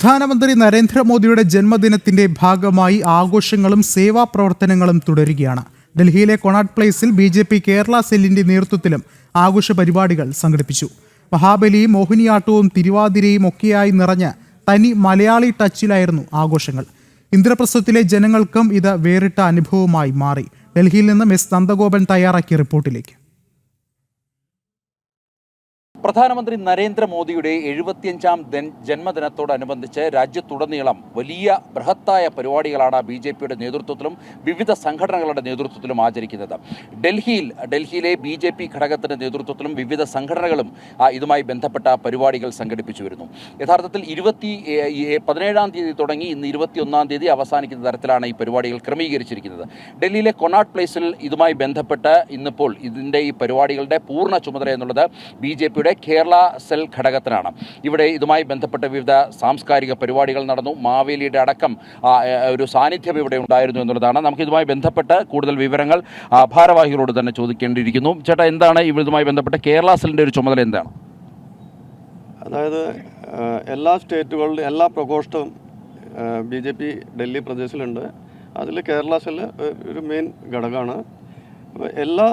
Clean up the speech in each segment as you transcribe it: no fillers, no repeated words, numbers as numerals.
പ്രധാനമന്ത്രി നരേന്ദ്രമോദിയുടെ ജന്മദിനത്തിന്റെ ഭാഗമായി ആഘോഷങ്ങളും സേവാ പ്രവർത്തനങ്ങളും തുടരുകയാണ്. ഡൽഹിയിലെ കൊണാട്ട് പ്ലേസിൽ BJP കേരള സെല്ലിന്റെ നേതൃത്വത്തിലും ആഘോഷ പരിപാടികൾ സംഘടിപ്പിച്ചു. മഹാബലിയും മോഹിനിയാട്ടവും തിരുവാതിരയും ഒക്കെയായി നിറഞ്ഞ തനി മലയാളി ടച്ചിലായിരുന്നു ആഘോഷങ്ങൾ. ഇന്ദ്രപ്രസ്ഥത്തിലെ ജനങ്ങൾക്കും ഇത് വേറിട്ട അനുഭവമായി മാറി. ഡൽഹിയിൽ നിന്നും S. നന്ദഗോപൻ തയ്യാറാക്കിയ റിപ്പോർട്ടിലേക്ക്. പ്രധാനമന്ത്രി നരേന്ദ്രമോദിയുടെ 75ാം ജന്മദിനത്തോടനുബന്ധിച്ച് രാജ്യത്തുടനീളം വലിയ ബൃഹത്തായ പരിപാടികളാണ് BJPയുടെ നേതൃത്വത്തിലും വിവിധ സംഘടനകളുടെ നേതൃത്വത്തിലും ആചരിക്കുന്നത്. ഡൽഹിയിലെ BJP ഘടകത്തിന്റെ നേതൃത്വത്തിലും വിവിധ സംഘടനകളും ഇതുമായി ബന്ധപ്പെട്ട പരിപാടികൾ സംഘടിപ്പിച്ചു വരുന്നു. യഥാർത്ഥത്തിൽ 17-ാം തീയതി തുടങ്ങി ഇന്ന് 21-ാം തീയതി അവസാനിക്കുന്ന തരത്തിലാണ് ഈ പരിപാടികൾ ക്രമീകരിച്ചിരിക്കുന്നത്. ഡൽഹിയിലെ കൊണാട്ട് പ്ലേസിൽ ഇതുമായി ബന്ധപ്പെട്ട് ഇന്നിപ്പോൾ ഇതിൻ്റെ ഈ പരിപാടികളുടെ പൂർണ്ണ ചുമതല എന്നുള്ളത് BJPയുടെ കേരള സെൽ ഘടകത്തിനാണ്. ഇവിടെ ഇതുമായി ബന്ധപ്പെട്ട വിവിധ സാംസ്കാരിക പരിപാടികൾ നടന്നു. മാവേലിയുടെ അടക്കം ഒരു സാന്നിധ്യം ഇവിടെ ഉണ്ടായിരുന്നു എന്നുള്ളതാണ്. നമുക്ക് ഇതുമായി ബന്ധപ്പെട്ട് കൂടുതൽ വിവരങ്ങൾ ഭാരവാഹികളോട് തന്നെ ചോദിക്കേണ്ടിയിരിക്കുന്നു. ചേട്ടാ, എന്താണ് ഇതുമായി ബന്ധപ്പെട്ട കേരള സെല്ലിൻ്റെ ഒരു ചുമതല എന്താണ്? അതായത് എല്ലാ സ്റ്റേറ്റുകളുടെ എല്ലാ പ്രകോഷ്ഠവും BJP ഡൽഹി പ്രദേശിലുണ്ട്. അതിൽ കേരള സെല്ല് ഒരു മെയിൻ ഘടകമാണ്. എല്ലാ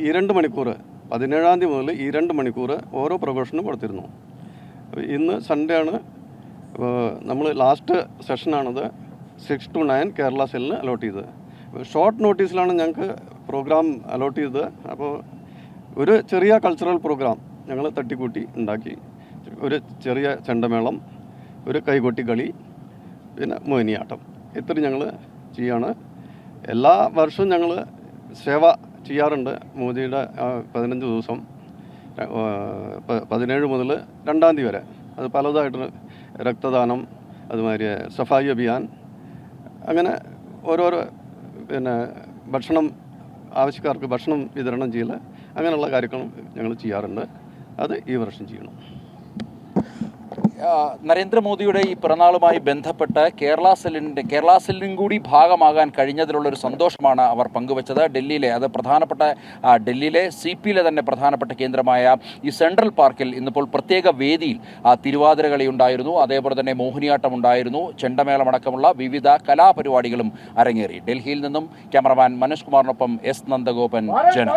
2 മണിക്കൂർ 17-ാം തീയതി മുതൽ 2 മണിക്കൂർ ഓരോ പ്രകോഷനും കൊടുത്തിരുന്നു. ഇന്ന് സൺഡേ ആണ്. നമ്മൾ ലാസ്റ്റ് സെഷനാണത് 6 to 9 കേരള സെല്ലിന് അലോട്ട് ചെയ്തത്. ഷോർട്ട് നോട്ടീസിലാണ് ഞങ്ങൾക്ക് പ്രോഗ്രാം അലോട്ട് ചെയ്തത്. അപ്പോൾ ഒരു ചെറിയ കൾച്ചറൽ പ്രോഗ്രാം ഞങ്ങൾ തട്ടിക്കൂട്ടി ഉണ്ടാക്കി. ഒരു ചെറിയ ചെണ്ടമേളം, ഒരു കൈകൊട്ടി കളി, പിന്നെ മോഹിനിയാട്ടം, ഇത്ര ഞങ്ങൾ ചെയ്യാണ്. എല്ലാ വർഷവും ഞങ്ങൾ സേവ ചെയ്യാറുണ്ട്. മോദിയുടെ 15 ദിവസം 17 മുതൽ 2-ാം തീയതി വരെ അത് പലതായിട്ട് രക്തദാനം, അതുമാതിരി സഫായി അഭിയാൻ, അങ്ങനെ ഓരോരോ ഭക്ഷണം ആവശ്യക്കാർക്ക് ഭക്ഷണം വിതരണം ചെയ്യൽ, അങ്ങനെയുള്ള കാര്യങ്ങളും ഞങ്ങൾ ചെയ്യാറുണ്ട്. അത് ഈ വർഷം ചെയ്യണം. നരേന്ദ്രമോദിയുടെ ഈ പിറന്നാളുമായി ബന്ധപ്പെട്ട് കേരള സെല്ലിനും കൂടി ഭാഗമാകാൻ കഴിഞ്ഞതിലുള്ളൊരു സന്തോഷമാണ് അവർ പങ്കുവച്ചത്. ഡൽഹിയിലെ CPയിലെ തന്നെ പ്രധാനപ്പെട്ട കേന്ദ്രമായ ഈ സെൻട്രൽ പാർക്കിൽ ഇന്നിപ്പോൾ പ്രത്യേക വേദിയിൽ തിരുവാതിര കളി ഉണ്ടായിരുന്നു. അതേപോലെ തന്നെ മോഹിനിയാട്ടം ഉണ്ടായിരുന്നു. ചെണ്ടമേളമടക്കമുള്ള വിവിധ കലാപരിപാടികളും അരങ്ങേറി. ഡൽഹിയിൽ നിന്നും ക്യാമറമാൻ മനോജ് കുമാറിനൊപ്പം S. നന്ദഗോപൻ, ജനം.